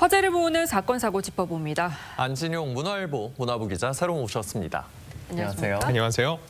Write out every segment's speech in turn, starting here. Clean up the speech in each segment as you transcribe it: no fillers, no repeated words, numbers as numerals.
화제를 모으는 사건 사고 짚어봅니다. 안진용 문화일보 문화부 기자 새로 오셨습니다. 안녕하세요. 안녕하세요.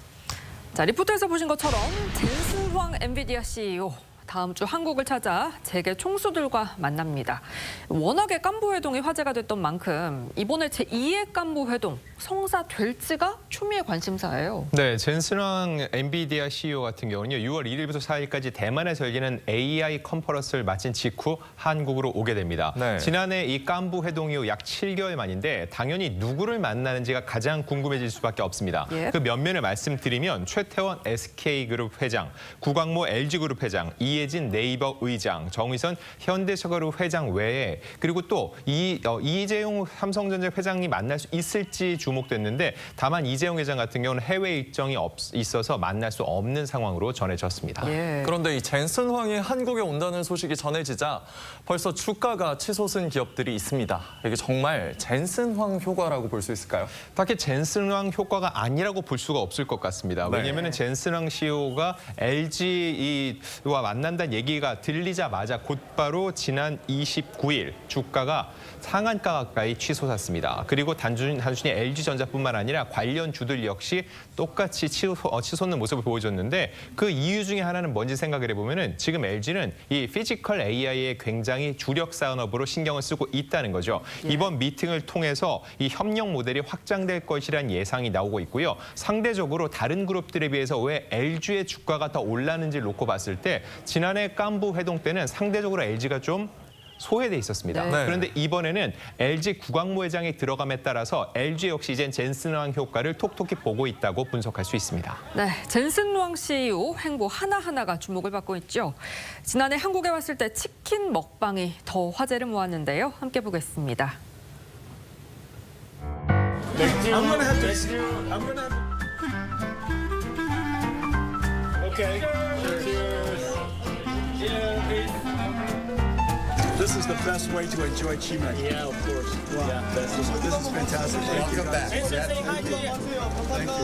자, 리포트에서 보신 것처럼 젠슨 황 엔비디아 CEO 다음 주 한국을 찾아 재계 총수들과 만납니다. 워낙에 깐부 회동이 화제가 됐던 만큼 이번에 제2의 깐부 회동 성사될지가 초미의 관심사예요. 네, 젠슨 황 엔비디아 CEO 같은 경우는요, 6월 1일부터 4일까지 대만에서 열리는 AI 컨퍼런스를 마친 직후 한국으로 오게 됩니다. 네. 지난해 이 깐부 회동 이후 약 7개월 만인데 당연히 누구를 만나는지가 가장 궁금해질 수밖에 없습니다. 예. 그 면면을 말씀드리면 최태원 SK그룹 회장, 구광모 LG그룹 회장, 이해진 네이버 의장, 정의선 현대차그룹 회장 외에 그리고 또 이재용 삼성전자 회장이 만날 수 있을지 주목됐는데 다만 이재용 회장 같은 경우는 해외 일정이 있어서 만날 수 없는 상황으로 전해졌습니다. 예. 그런데 이 젠슨 황이 한국에 온다는 소식이 전해지자 벌써 주가가 치솟은 기업들이 있습니다. 이게 정말 젠슨 황 효과라고 볼 수 있을까요? 딱히 젠슨 황 효과가 아니라고 볼 수가 없을 것 같습니다. 네. 왜냐하면 젠슨 황 CEO가 LG와 만난다는 얘기가 들리자마자 곧바로 지난 29일 주가가 상한가 가까이 치솟았습니다. 그리고 단순히 LG전자뿐만 아니라 관련 주들 역시 똑같이 치솟는 모습을 보여줬는데 그 이유 중에 하나는 뭔지 생각을 해보면은 지금 LG는 이 피지컬 AI에 굉장히 주력 산업으로 신경을 쓰고 있다는 거죠. 예. 이번 미팅을 통해서 이 협력 모델이 확장될 것이라는 예상이 나오고 있고요. 상대적으로 다른 그룹들에 비해서 왜 LG의 주가가 더 올랐는지 놓고 봤을 때 지난해 깐부 회동 때는 상대적으로 LG가 좀 소외돼 있었습니다. 네. 그런데 이번에는 LG 구광모 회장이 들어감에 따라서 LG 역시 이젠 젠슨 황 효과를 톡톡히 보고 있다고 분석할 수 있습니다. 네, 젠슨 황 CEO 행보 하나하나가 주목을 받고 있죠. 지난해 한국에 왔을 때 치킨 먹방이 더 화제를 모았는데요. 함께 보겠습니다. I'm gonna have to. I'm gonna. Okay. Cheers. This is the best way to enjoy chimek. Yeah, of course. Wow. Yeah, this is fantastic. Thank you. Come back. Thank you.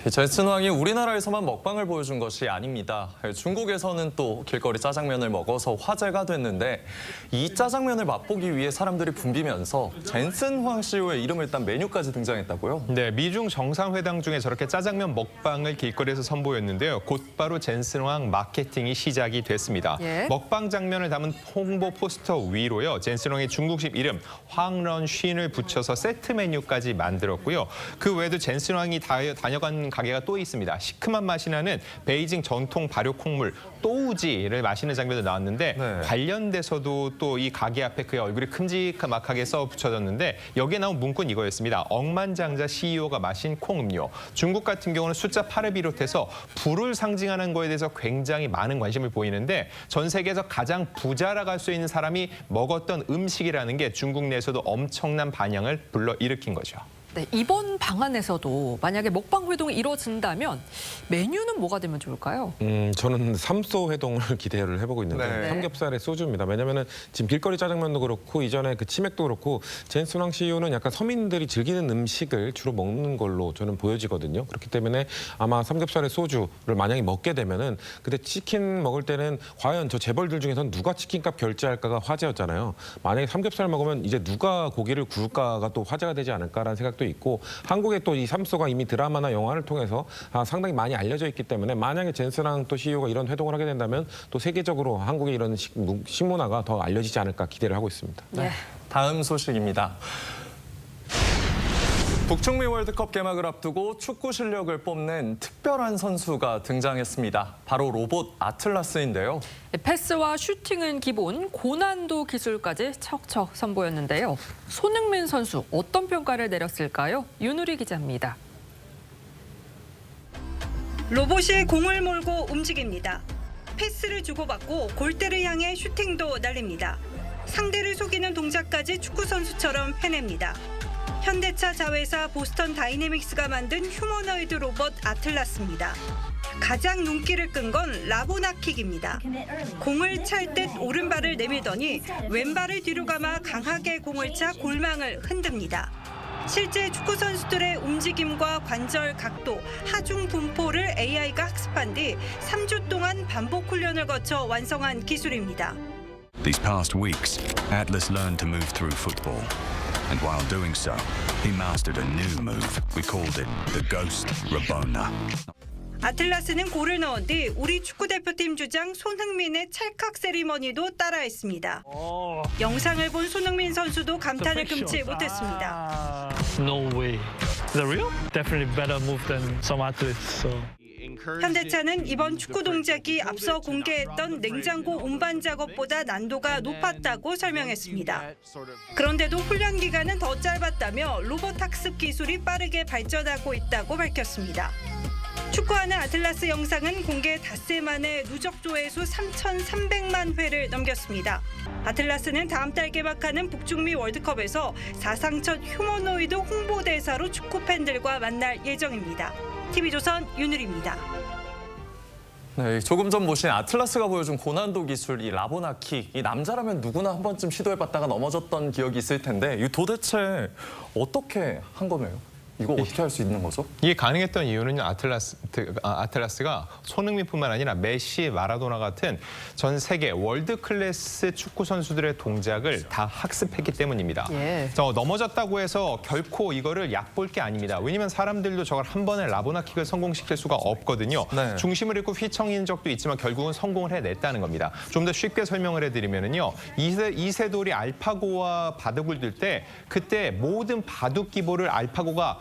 이 젠슨 황이 우리나라에서만 먹방을 보여준 것이 아닙니다. 중국에서는 또 길거리 짜장면을 먹어서 화제가 됐는데 이 짜장면을 맛보기 위해 사람들이 붐비면서 젠슨 황 CEO의 이름을 딴 메뉴까지 등장했다고요? 네, 미중 정상회담 중에 저렇게 짜장면 먹방을 길거리에서 선보였는데요. 곧바로 젠슨 황 마케팅이 시작이 됐습니다. 예. 먹방 장면을 담은 홍보 포스터 위로요. 젠슨 황의 중국식 이름 황런쉰을 붙여서 세트 메뉴까지 만들었고요. 그 외에도 젠슨 황이 다녀간 가게가 또 있습니다. 시큼한 맛이 나는 베이징 전통 발효 콩물 또우지를 마시는 장면도 나왔는데 네. 관련돼서도 또 이 가게 앞에 그의 얼굴이 큼직하게 써 붙여졌는데 여기에 나온 문구는 이거였습니다. 억만장자 CEO가 마신 콩음료. 중국 같은 경우는 숫자 8을 비롯해서 부를 상징하는 거에 대해서 굉장히 많은 관심을 보이는데 전 세계에서 가장 부자라고 할 수 있는 사람이 먹었던 음식이라는 게 중국 내에서도 엄청난 반향을 불러일으킨 거죠. 네, 이번 방안에서도 만약에 먹방 회동이 이루어진다면 메뉴는 뭐가 되면 좋을까요? 저는 삼소 회동을 기대를 해보고 있는데 네. 삼겹살의 소주입니다. 왜냐면은 지금 길거리 짜장면도 그렇고 이전에 그 치맥도 그렇고 젠슨 황 CEO는 약간 서민들이 즐기는 음식을 주로 먹는 걸로 저는 보여지거든요. 그렇기 때문에 아마 삼겹살의 소주를 만약에 먹게 되면은 근데 치킨 먹을 때는 과연 저 재벌들 중에서는 누가 치킨값 결제할까가 화제였잖아요. 만약에 삼겹살 먹으면 이제 누가 고기를 구울까가 또 화제가 되지 않을까라는 생각도 있고 한국에 또 이 삼소가 이미 드라마나 영화를 통해서 상당히 많이 알려져 있기 때문에 만약에 젠슨 황 또 CEO가 이런 회동을 하게 된다면 또 세계적으로 한국의 이런 식문화가 더 알려지지 않을까 기대를 하고 있습니다. 네. 다음 소식입니다. 북중미 월드컵 개막을 앞두고 축구 실력을 뽐낸 특별한 선수가 등장했습니다. 바로 로봇 아틀라스인데요. 패스와 슈팅은 기본, 고난도 기술까지 척척 선보였는데요. 손흥민 선수 어떤 평가를 내렸을까요? 윤우리 기자입니다. 로봇이 공을 몰고 움직입니다. 패스를 주고받고 골대를 향해 슈팅도 날립니다. 상대를 속이는 동작까지 축구 선수처럼 해냅니다. 현대차 자회사 보스턴 다이내믹스가 만든 휴머노이드 로봇 아틀라스입니다. 가장 눈길을 끈 건 라보나킥입니다. 공을 찰 듯 오른발을 내밀더니 왼발을 뒤로 감아 강하게 공을 차 골망을 흔듭니다. 실제 축구 선수들의 움직임과 관절 각도, 하중 분포를 AI가 학습한 뒤 3주 동안 반복 훈련을 거쳐 완성한 기술입니다. These past weeks, Atlas learned to move through football. And while doing so, he mastered a new move. We called it the Ghost Rabona. 아틀라스는 골을 넣은 뒤 우리 축구대표팀 주장 손흥민의 찰칵 세리머니도 따라했습니다. 영상을 본 손흥민 선수도 감탄을 금치 못했습니다. No way. Is that real? Definitely better move than some athletes. So. 현대차는 이번 축구 동작이 앞서 공개했던 냉장고 운반 작업보다 난도가 높았다고 설명했습니다. 그런데도 훈련 기간은 더 짧았다며 로봇 학습 기술이 빠르게 발전하고 있다고 밝혔습니다. 축구하는 아틀라스 영상은 공개 닷새 만에 누적 조회수 3,300만 회를 넘겼습니다. 아틀라스는 다음 달 개막하는 북중미 월드컵에서 사상 첫 휴머노이드 홍보대사로 축구 팬들과 만날 예정입니다. TV조선 윤율입니다. 네, 조금 전 보신 아틀라스가 보여준 고난도 기술, 이 라보나킥, 이 남자라면 누구나 한 번쯤 시도해봤다가 넘어졌던 기억이 있을 텐데 이 도대체 어떻게 한 거예요? 이거 어떻게 할 수 있는 거죠? 이게 가능했던 이유는 아틀라스가 손흥민뿐만 아니라 메시, 마라도나 같은 전 세계 월드 클래스 축구 선수들의 동작을 다 학습했기 때문입니다. 넘어졌다고 해서 결코 이거를 얕볼 게 아닙니다. 왜냐면 사람들도 저걸 한 번에 라보나킥을 성공시킬 수가 없거든요. 네. 중심을 잃고 휘청인 적도 있지만 결국은 성공을 해냈다는 겁니다. 좀 더 쉽게 설명을 해드리면요. 이세돌이 알파고와 바둑을 둘 때 그때 모든 바둑 기보를 알파고가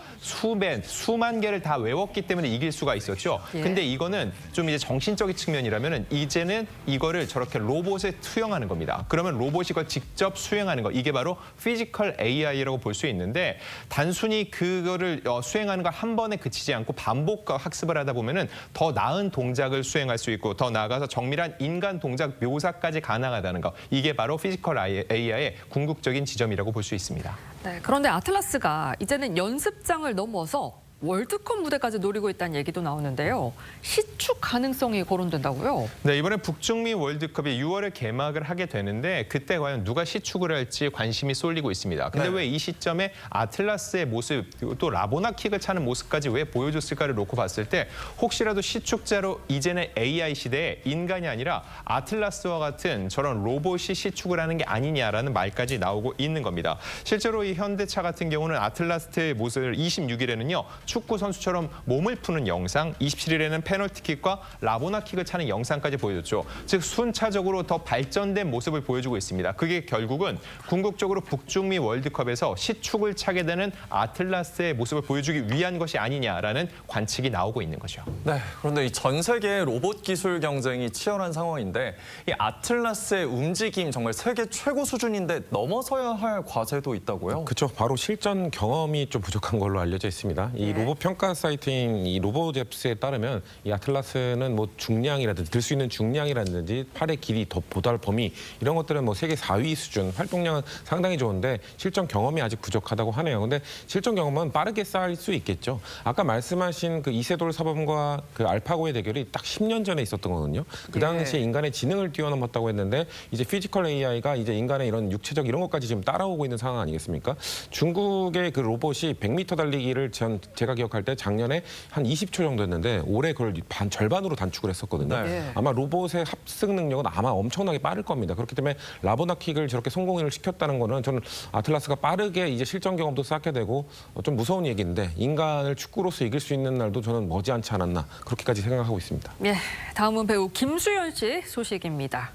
수만 개를 다 외웠기 때문에 이길 수가 있었죠. 근데 이거는 좀 이제 정신적인 측면이라면은 이제는 이거를 저렇게 로봇에 투영하는 겁니다. 그러면 로봇이 이걸 직접 수행하는 거. 이게 바로 피지컬 AI라고 볼 수 있는데 단순히 그거를 수행하는 걸 한 번에 그치지 않고 반복 학습을 하다 보면은 더 나은 동작을 수행할 수 있고 더 나아가서 정밀한 인간 동작 묘사까지 가능하다는 거. 이게 바로 피지컬 AI의 궁극적인 지점이라고 볼 수 있습니다. 네, 그런데 아틀라스가 이제는 연습장을 넘어서 월드컵 무대까지 노리고 있다는 얘기도 나오는데요. 시축 가능성이 거론된다고요? 네, 이번에 북중미 월드컵이 6월에 개막을 하게 되는데 그때 과연 누가 시축을 할지 관심이 쏠리고 있습니다. 근데 왜 이 시점에 아틀라스의 모습, 또 라보나킥을 차는 모습까지 왜 보여줬을까를 놓고 봤을 때 혹시라도 시축자로 이제는 AI 시대에 인간이 아니라 아틀라스와 같은 저런 로봇이 시축을 하는 게 아니냐라는 말까지 나오고 있는 겁니다. 실제로 이 현대차 같은 경우는 아틀라스의 모습을 26일에는요. 축구 선수처럼 몸을 푸는 영상, 27일에는 페널티킥과 라보나킥을 차는 영상까지 보여줬죠. 즉 순차적으로 더 발전된 모습을 보여주고 있습니다. 그게 결국은 궁극적으로 북중미 월드컵에서 시축을 차게 되는 아틀라스의 모습을 보여주기 위한 것이 아니냐라는 관측이 나오고 있는 거죠. 네, 그런데 이 전 세계 로봇 기술 경쟁이 치열한 상황인데 이 아틀라스의 움직임 정말 세계 최고 수준인데 넘어서야 할 과제도 있다고요? 그렇죠. 바로 실전 경험이 좀 부족한 걸로 알려져 있습니다. 이 로봇 평가 사이트인 이 로보잽스에 따르면 이 아틀라스는 뭐 중량이라든지 들 수 있는 중량이라든지 팔의 길이, 도달 범위 이런 것들은 뭐 세계 4위 수준, 활동량은 상당히 좋은데 실전 경험이 아직 부족하다고 하네요. 근데 실전 경험은 빠르게 쌓을 수 있겠죠. 아까 말씀하신 그 이세돌 사범과 그 알파고의 대결이 딱 10년 전에 있었던 거거든요. 그 당시에 인간의 지능을 뛰어넘었다고 했는데 이제 피지컬 AI가 이제 인간의 이런 육체적 이런 것까지 지금 따라오고 있는 상황 아니겠습니까? 중국의 그 로봇이 100m 달리기를 제가 기억할 때 작년에 한 20초 정도였는데 올해 그걸 절반으로 단축을 했었거든요. 아마 로봇의 합승 능력은 아마 엄청나게 빠를 겁니다. 그렇기 때문에 라보나킥을 저렇게 성공을 시켰다는 거는 저는 아틀라스가 빠르게 이제 실전 경험도 쌓게 되고 좀 무서운 얘기인데 인간을 축구로서 이길 수 있는 날도 저는 머지않지 않았나 그렇게까지 생각하고 있습니다. 예, 다음은 배우 김수현 씨 소식입니다.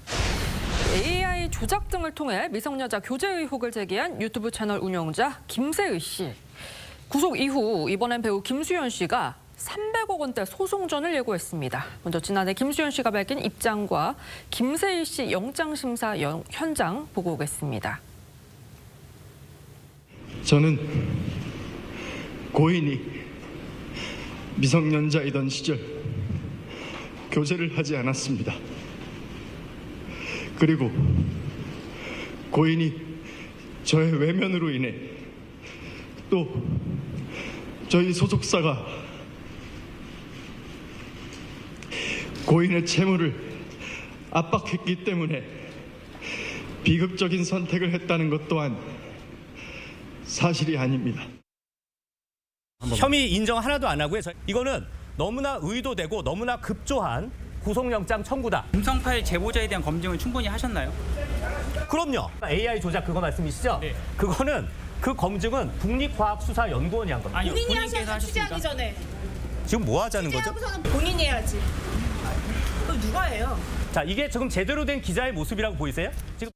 AI 조작 등을 통해 미성년자 교제 의혹을 제기한 유튜브 채널 운영자 김세의 씨. 구속 이후 이번엔 배우 김수현 씨가 300억 원대 소송전을 예고했습니다. 먼저 지난해 김수현 씨가 밝힌 입장과 김세희 씨 영장심사 현장 보고 오겠습니다. 저는 고인이 미성년자이던 시절 교제를 하지 않았습니다. 그리고 고인이 저의 외면으로 인해 또 저희 소속사가 고인의 채무를 압박했기 때문에 비극적인 선택을 했다는 것 또한 사실이 아닙니다. 혐의 인정 하나도 안 하고요. 이거는 너무나 의도되고 너무나 급조한 구속영장 청구다. 음성 파일 제보자에 대한 검증을 충분히 하셨나요? 그럼요. AI 조작 그거 말씀이시죠? 네. 그거는 그 검증은 국립과학수사연구원이 한 겁니다. 아니요, 본인이 본인께서 하셔서 취재하기 하셨습니까? 전에 지금 뭐 하자는 거죠? 취재하고서는 본인이 해야지. 그걸 누가 해요? 자, 이게 지금 제대로 된 기자의 모습이라고 보이세요? 지금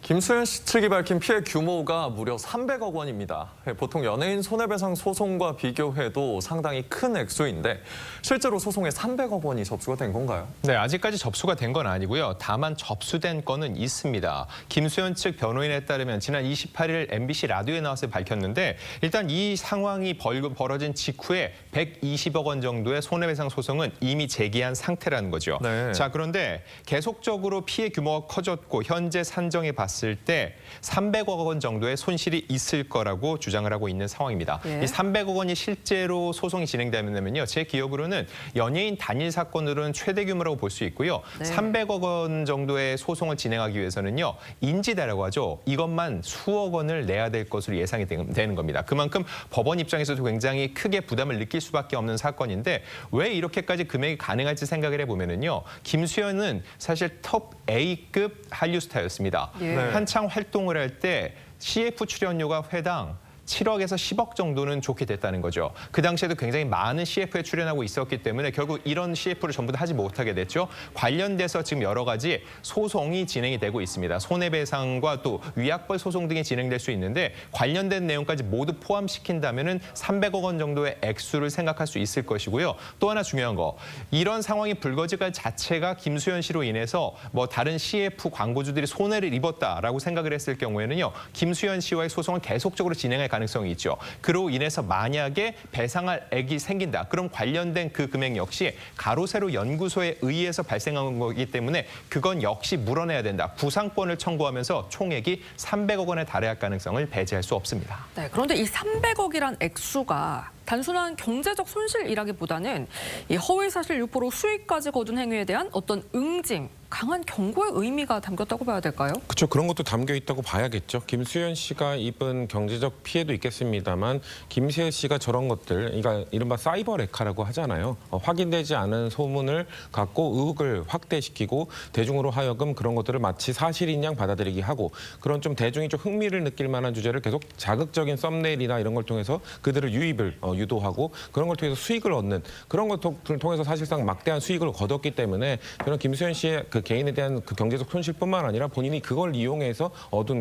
김수현 씨 측이 밝힌 피해 규모가 무려 300억 원입니다. 보통 연예인 손해배상 소송과 비교해도 상당히 큰 액수인데 실제로 소송에 300억 원이 접수가 된 건가요? 네, 아직까지 접수가 된 건 아니고요. 다만 접수된 건은 있습니다. 김수현 측 변호인에 따르면 지난 28일 MBC 라디오에 나와서 밝혔는데 일단 이 상황이 벌어진 직후에 120억 원 정도의 손해배상 소송은 이미 제기한 상태라는 거죠. 네. 자, 그런데 계속적으로 피해 규모가 커졌고 현재 산정해 봤을 때 300억 원 정도의 손실이 있을 거라고 주장을 하고 있는 상황입니다. 예. 이 300억 원이 실제로 소송이 진행되면요. 제 기억으로는 연예인 단일 사건으로는 최대 규모라고 볼 수 있고요. 네. 300억 원 정도의 소송을 진행하기 위해서는요. 인지대라고 하죠. 이것만 수억 원을 내야 될 것으로 예상이 되는 겁니다. 그만큼 법원 입장에서도 굉장히 크게 부담을 느낄 수밖에 없는 사건인데 왜 이렇게까지 금액이 가능할지 생각을 해보면요. 김수현은 사실 톱 A급 한류 스타였습니다. 예. 네. 한창 활동을 할 때 CF 출연료가 회당 7억에서 10억 정도는 좋게 됐다는 거죠. 그 당시에도 굉장히 많은 CF에 출연하고 있었기 때문에 결국 이런 CF를 전부 다 하지 못하게 됐죠. 관련돼서 지금 여러 가지 소송이 진행이 되고 있습니다. 손해배상과 또 위약벌 소송 등이 진행될 수 있는데 관련된 내용까지 모두 포함시킨다면은 300억 원 정도의 액수를 생각할 수 있을 것이고요. 또 하나 중요한 거, 이런 상황이 불거질 것 자체가 김수현 씨로 인해서 뭐 다른 CF 광고주들이 손해를 입었다라고 생각을 했을 경우에는요. 김수현 씨와의 소송을 계속적으로 진행할 가능성이 있죠. 그로 인해서 만약에 배상할 액이 생긴다. 그럼 관련된 그 금액 역시 가로세로 연구소에 의해서 발생한 거기 때문에 그건 역시 물어내야 된다. 구상권을 청구하면서 총액이 300억 원에 달해야 할 가능성을 배제할 수 없습니다. 네, 그런데 이 300억이란 액수가 단순한 경제적 손실이라기보다는 이 허위사실 유포로 수익까지 거둔 행위에 대한 어떤 응징, 강한 경고의 의미가 담겼다고 봐야 될까요? 그렇죠. 그런 것도 담겨 있다고 봐야겠죠. 김수현 씨가 입은 경제적 피해도 있겠습니다만 김수현 씨가 저런 것들, 그러니까 이른바 사이버 레카라고 하잖아요. 확인되지 않은 소문을 갖고 의혹을 확대시키고 대중으로 하여금 그런 것들을 마치 사실인 양 받아들이게 하고 그런 좀 대중이 좀 흥미를 느낄 만한 주제를 계속 자극적인 썸네일이나 이런 걸 통해서 그들을 유입을 유도하고 그런 걸 통해서 수익을 얻는 그런 것들을 통해서 사실상 막대한 수익을 거뒀기 때문에 저는 김수현 씨의 그 개인에 대한 그 경제적 손실뿐만 아니라 본인이 그걸 이용해서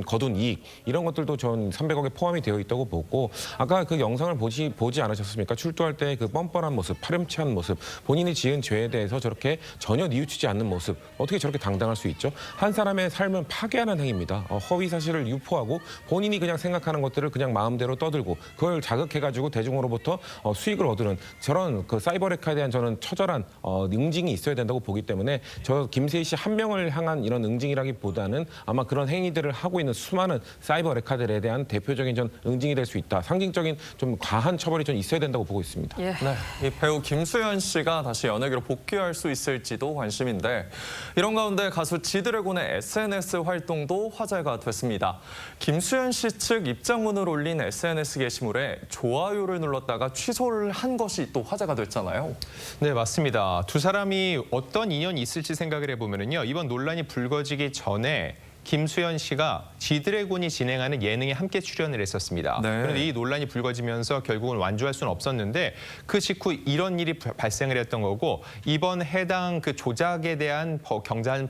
거둔 이익 이런 것들도 전 300억에 포함이 되어 있다고 보고 아까 그 영상을 보지 않으셨습니까? 출두할 때 그 뻔뻔한 모습, 파렴치한 모습, 본인이 지은 죄에 대해서 저렇게 전혀 뉘우치지 않는 모습 어떻게 저렇게 당당할 수 있죠? 한 사람의 삶을 파괴하는 행위입니다. 허위 사실을 유포하고 본인이 그냥 생각하는 것들을 그냥 마음대로 떠들고 그걸 자극해가지고 대중으로부터 수익을 얻는 저런 그 사이버레카에 대한 저는 처절한 응징이 있어야 된다고 보기 때문에 저 김세희 씨 한 명을 향한 이런 응징이라기보다는 아마 그런 행위들을 하고 있는 수많은 사이버레카들에 대한 대표적인 전 응징이 될 수 있다. 상징적인 좀 과한 처벌이 좀 있어야 된다고 보고 있습니다. 예. 네, 이 배우 김수현 씨가 다시 연예계로 복귀할 수 있을지도 관심인데 이런 가운데 가수 지드래곤의 SNS 활동도 화제가 됐습니다. 김수현 씨 측 입장문을 올린 SNS 게시물에 좋아요를 눌렀다가 취소를 한 것이 또 화제가 됐잖아요. 네, 맞습니다. 두 사람이 어떤 인연이 있을지 생각을 해보면요. 이번 논란이 불거지기 전에 김수현 씨가 지드래곤이 진행하는 예능에 함께 출연을 했었습니다. 네. 그런데 이 논란이 불거지면서 결국은 완주할 수는 없었는데 그 직후 이런 일이 발생을 했던 거고 이번 해당 그 조작에 대한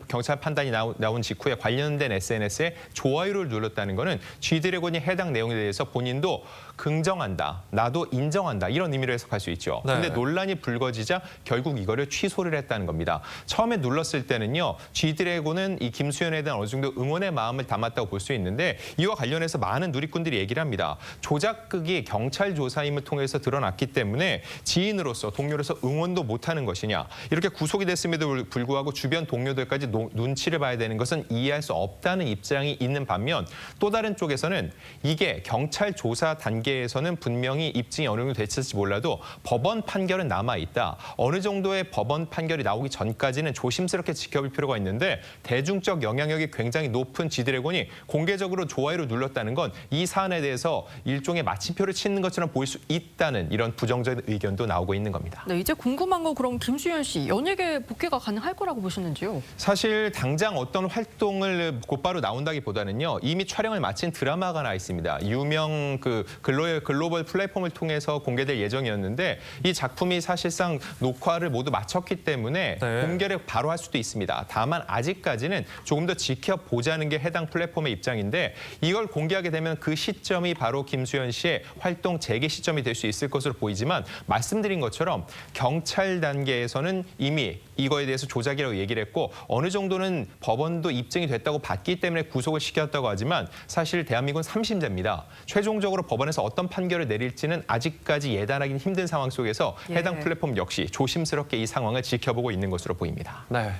경찰 판단이 나온 직후에 관련된 SNS에 좋아요를 눌렀다는 거는 지드래곤이 해당 내용에 대해서 본인도 긍정한다, 나도 인정한다 이런 의미로 해석할 수 있죠. 네. 근데 논란이 불거지자 결국 이거를 취소를 했다는 겁니다. 처음에 눌렀을 때는요. G드래곤은 이 김수현에 대한 어느 정도 응원의 마음을 담았다고 볼 수 있는데 이와 관련해서 많은 누리꾼들이 얘기를 합니다. 조작극이 경찰 조사임을 통해서 드러났기 때문에 지인으로서 동료로서 응원도 못하는 것이냐. 이렇게 구속이 됐음에도 불구하고 주변 동료들까지 눈치를 봐야 되는 것은 이해할 수 없다는 입장이 있는 반면 또 다른 쪽에서는 이게 경찰 조사 단계에서는 분명히 입증이 어느 정도 됐을지 몰라도 법원 판결은 남아있다. 어느 정도의 법원 판결이 나오기 전까지는 조심스럽게 지켜볼 필요가 있는데 대중적 영향력이 굉장히 높은 G드래곤이 공개적으로 좋아요를 눌렀다는 건 이 사안에 대해서 일종의 마침표를 치는 것처럼 보일 수 있다는 이런 부정적인 의견도 나오고 있는 겁니다. 네, 이제 궁금한 건 그럼 김수현 씨, 연예계 복귀가 가능할 거라고 보시는지요? 사실 당장 어떤 활동을 곧바로 나온다기보다는요. 이미 촬영을 마친 드라마가 나 있습니다. 유명 그 글로벌 플랫폼을 통해서 공개될 예정이었는데 이 작품이 사실상 녹화를 모두 마쳤기 때문에 공개를 바로 할 수도 있습니다. 다만 아직까지는 조금 더 지켜보자는 게 해당 플랫폼의 입장인데 이걸 공개하게 되면 그 시점이 바로 김수현 씨의 활동 재개 시점이 될 수 있을 것으로 보이지만 말씀드린 것처럼 경찰 단계에서는 이미 이거에 대해서 조작이라고 얘기를 했고 어느 정도는 법원도 입증이 됐다고 봤기 때문에 구속을 시켰다고 하지만 사실 대한민국은 3심제입니다. 최종적으로 법원에서 어떤 판결을 내릴지는 아직까지 예단하기는 힘든 상황 속에서 해당 플랫폼 역시 조심스럽게 이 상황을 지켜보고 있는 것으로 보입니다. 네.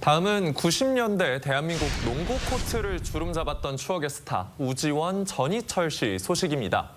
다음은 90년대 대한민국 농구 코트를 주름잡았던 추억의 스타 우지원, 전희철 씨 소식입니다.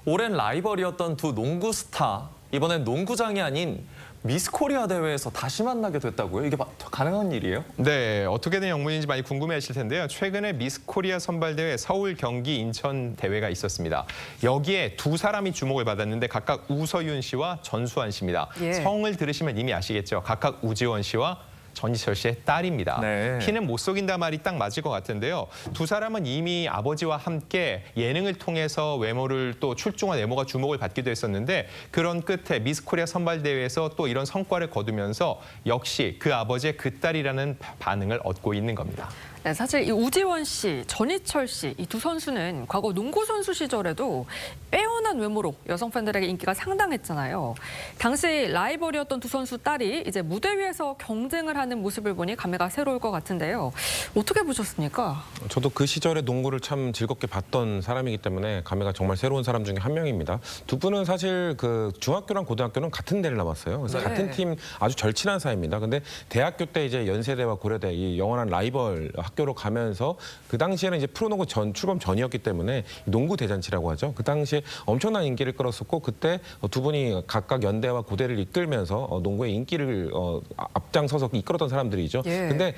오랜 라이벌이었던 두 농구 스타, 이번엔 농구장이 아닌 미스 코리아 대회에서 다시 만나게 됐다고요? 이게 가능한 일이에요? 네, 어떻게 된 영문인지 많이 궁금해하실 텐데요. 최근에 미스 코리아 선발대회 서울, 경기, 인천 대회가 있었습니다. 여기에 두 사람이 주목을 받았는데 각각 우서윤 씨와 전수환 씨입니다. 성을 들으시면 이미 아시겠죠. 각각 우지원 씨와 전희철 씨의 딸입니다. 피는 못 속인다 말이 딱 맞을 것 같은데요. 두 사람은 이미 아버지와 함께 예능을 통해서 외모를 또 출중한 외모가 주목을 받기도 했었는데 그런 끝에 미스 코리아 선발대회에서 또 이런 성과를 거두면서 역시 그 아버지의 그 딸이라는 반응을 얻고 있는 겁니다. 네, 사실 이 우지원 씨, 전희철 씨 이 두 선수는 과거 농구 선수 시절에도 빼어난 외모로 여성 팬들에게 인기가 상당했잖아요. 당시 라이벌이었던 두 선수 딸이 이제 무대 위에서 경쟁을 하는 모습을 보니 감회가 새로울 것 같은데요. 어떻게 보셨습니까? 저도 그 시절에 농구를 참 즐겁게 봤던 사람이기 때문에 감회가 정말 새로운 사람 중에 한 명입니다. 두 분은 사실 그 중학교랑 고등학교는 같은 데를 나왔어요. 그래서 같은 팀 아주 절친한 사이입니다. 근데 대학교 때 이제 연세대와 고려대 이 영원한 라이벌 학교로 가면서 그 당시에는 이제 프로농구 출범 전이었기 때문에 농구 대잔치라고 하죠. 그 당시에 엄청난 인기를 끌었었고 그때 두 분이 각각 연대와 고대를 이끌면서 농구의 인기를 앞장서서 이끌었던 사람들이죠. 근데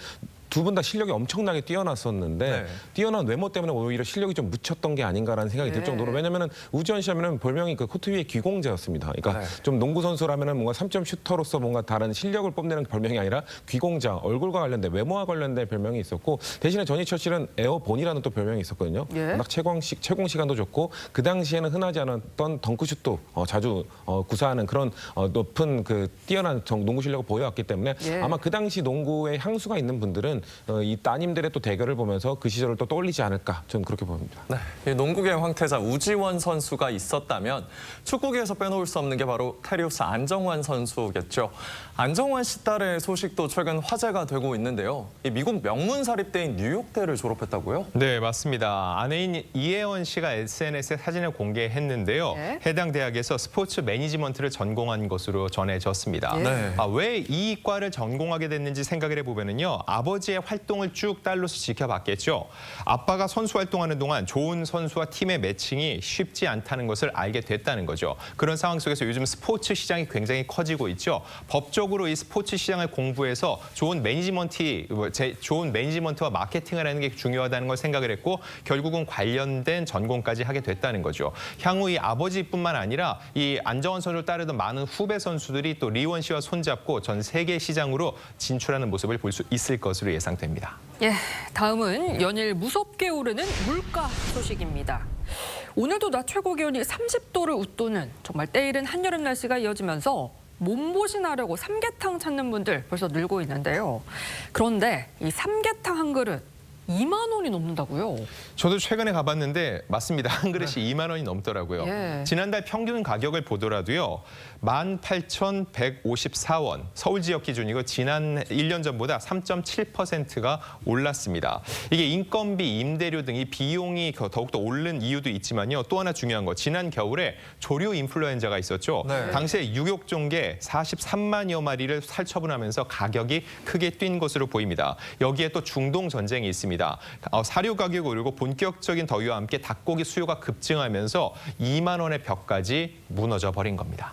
두 분 다 실력이 엄청나게 뛰어났었는데 뛰어난 외모 때문에 오히려 실력이 좀 묻혔던 게 아닌가라는 생각이 들 정도로 왜냐면은 우지원 씨 하면은 별명이 그 코트 위의 귀공자였습니다. 그러니까 좀 농구 선수라면은 뭔가 3점 슈터로서 뭔가 다른 실력을 뽐내는 별명이 아니라 귀공자, 얼굴과 관련된 외모와 관련된 별명이 있었고 대신에 전희철 씨는 에어본이라는 또 별명이 있었거든요. 워낙 채공 시간도 좋고 그 당시에는 흔하지 않았던 덩크슛도 자주 구사하는 그런 높은 그 뛰어난 농구 실력을 보여왔기 때문에 아마 그 당시 농구에 향수가 있는 분들은 이 따님들의 또 대결을 보면서 그 시절을 또 떠올리지 않을까 저는 그렇게 봅니다. 네, 농구계 황태자 우지원 선수가 있었다면 축구계에서 빼놓을 수 없는 게 바로 테리우스 안정환 선수겠죠. 안정환 씨 딸의 소식도 최근 화제가 되고 있는데요. 이 미국 명문 사립대인 뉴욕대를 졸업했다고요? 네, 맞습니다. 아내인 이혜원 씨가 SNS에 사진을 공개했는데요. 해당 대학에서 스포츠 매니지먼트를 전공한 것으로 전해졌습니다. 왜 이 과를 전공하게 됐는지 생각을 해보면요. 아버지의 활동을 쭉 딸로서 지켜봤겠죠. 아빠가 선수 활동하는 동안 좋은 선수와 팀의 매칭이 쉽지 않다는 것을 알게 됐다는 거죠. 그런 상황 속에서 요즘 스포츠 시장이 굉장히 커지고 있죠. 법적으로 이 스포츠 시장을 공부해서 좋은 매니지먼트와 마케팅을 하는 게 중요하다는 걸 생각을 했고 결국은 관련된 전공까지 하게 됐다는 거죠. 향후 이 아버지뿐만 아니라 이 안정환 선수를 따르던 많은 후배 선수들이 또 리원 씨와 손잡고 전 세계 시장으로 진출하는 모습을 볼 수 있을 것으로 예상됩니다. 다음은 연일 무섭게 오르는 물가 소식입니다. 오늘도 낮 최고 기온이 30도를 웃도는 정말 때이른 한여름 날씨가 이어지면서 몸보신하려고 삼계탕 찾는 분들 벌써 늘고 있는데요. 그런데 이 삼계탕 한 그릇 2만 원이 넘는다고요? 저도 최근에 가봤는데 맞습니다. 한 그릇이 2만 원이 넘더라고요. 지난달 평균 가격을 보더라도요. 18,154원, 서울 지역 기준이고 지난 1년 전보다 3.7%가 올랐습니다. 이게 인건비, 임대료 등 이 비용이 더욱더 오른 이유도 있지만요. 또 하나 중요한 거, 지난 겨울에 조류 인플루엔자가 있었죠. 당시에 유격종개 43만여 마리를 살처분하면서 가격이 크게 뛴 것으로 보입니다. 여기에 또 중동 전쟁이 있습니다. 사료 가격이 오르고 본격적인 더위와 함께 닭고기 수요가 급증하면서 2만 원의 벽까지 무너져 버린 겁니다.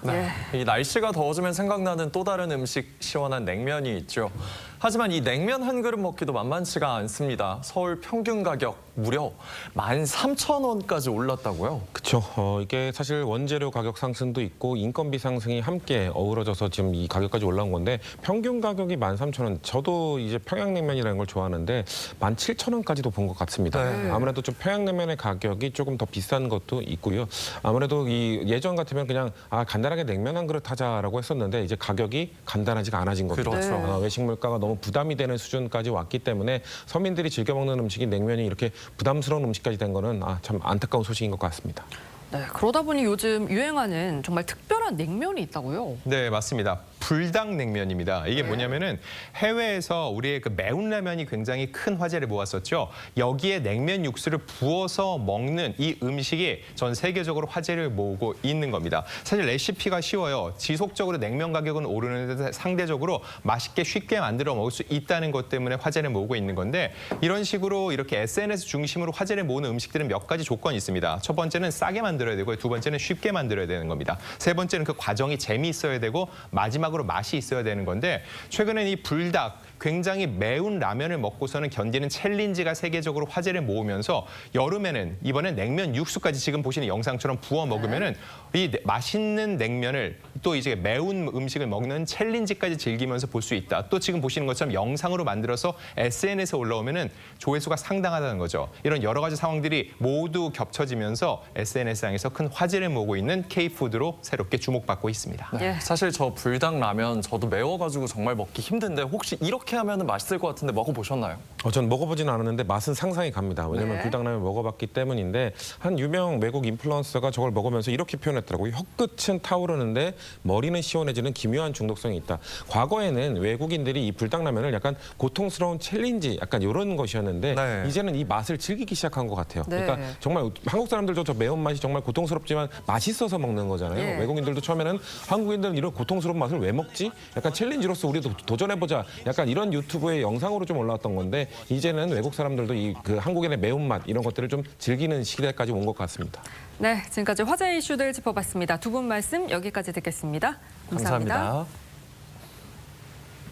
이 날씨가 더워지면 생각나는 또 다른 음식, 시원한 냉면이 있죠. 하지만 이 냉면 한 그릇 먹기도 만만치가 않습니다. 서울 평균 가격 무려 13,000원까지 올랐다고요? 그렇죠. 이게 사실 원재료 가격 상승도 있고 인건비 상승이 함께 어우러져서 지금 이 가격까지 올라온 건데 평균 가격이 13,000원. 저도 이제 평양냉면이라는 걸 좋아하는데 17,000원까지도 본 것 같습니다. 네. 아무래도 좀 평양냉면의 가격이 조금 더 비싼 것도 있고요. 아무래도 이 예전 같으면 그냥 간단하게 냉면 한 그릇 하자라고 했었는데 이제 가격이 간단하지가 않아진 겁니다. 그렇죠. 외식 물가가 너무 부담이 되는 수준까지 왔기 때문에 서민들이 즐겨 먹는 음식이 냉면이 이렇게 부담스러운 음식까지 된 거는 참 안타까운 소식인 것 같습니다. 네, 그러다 보니 요즘 유행하는 정말 특별한 냉면이 있다고요? 네, 맞습니다. 불닭냉면입니다. 이게 뭐냐면은 해외에서 우리의 그 매운 라면이 굉장히 큰 화제를 모았었죠. 여기에 냉면 육수를 부어서 먹는 이 음식이 전 세계적으로 화제를 모으고 있는 겁니다. 사실 레시피가 쉬워요. 지속적으로 냉면 가격은 오르는데 상대적으로 맛있게 쉽게 만들어 먹을 수 있다는 것 때문에 화제를 모으고 있는 건데 이런 식으로 이렇게 SNS 중심으로 화제를 모으는 음식들은 몇 가지 조건이 있습니다. 첫 번째는 싸게 만들어야 되고요. 두 번째는 쉽게 만들어야 되는 겁니다. 세 번째는 그 과정이 재미있어야 되고 마지막으로 맛이 있어야 되는 건데 최근에 이 불닭 굉장히 매운 라면을 먹고서는 견디는 챌린지가 세계적으로 화제를 모으면서 여름에는 이번엔 냉면 육수까지 지금 보시는 영상처럼 부어 먹으면은 이 맛있는 냉면을 또 이제 매운 음식을 먹는 챌린지까지 즐기면서 볼 수 있다. 또 지금 보시는 것처럼 영상으로 만들어서 SNS에 올라오면은 조회수가 상당하다는 거죠. 이런 여러 가지 상황들이 모두 겹쳐지면서 SNS상에서 큰 화제를 모으고 있는 K푸드로 새롭게 주목받고 있습니다. 네, 사실 저 불닭 라면 저도 매워가지고 정말 먹기 힘든데 혹시 이렇게 하면 맛있을 것 같은데 먹어보셨나요? 전 먹어보지는 않았는데 맛은 상상이 갑니다. 왜냐면 네. 불닭라면 먹어봤기 때문인데 한 유명 외국 인플루언서가 저걸 먹으면서 이렇게 표현했더라고요. 혀끝은 타오르는데 머리는 시원해지는 기묘한 중독성이 있다. 과거에는 외국인들이 이 불닭라면을 약간 고통스러운 챌린지 약간 이런 것이었는데 네. 이제는 이 맛을 즐기기 시작한 것 같아요. 네. 그러니까 정말 한국 사람들도 저 매운맛이 정말 고통스럽지만 맛있어서 먹는 거잖아요. 네. 외국인들도 처음에는 한국인들은 이런 고통스러운 맛을 왜 먹지? 약간 챌린지로서 우리도 도전해보자. 약간 이런 유튜브의 영상으로 좀 올라왔던 건데 이제는 외국 사람들도 이 그 한국인의 매운맛 이런 것들을 좀 즐기는 시대까지 온 것 같습니다. 네, 지금까지 화제 이슈들 짚어봤습니다. 두 분 말씀 여기까지 듣겠습니다. 감사합니다. 감사합니다.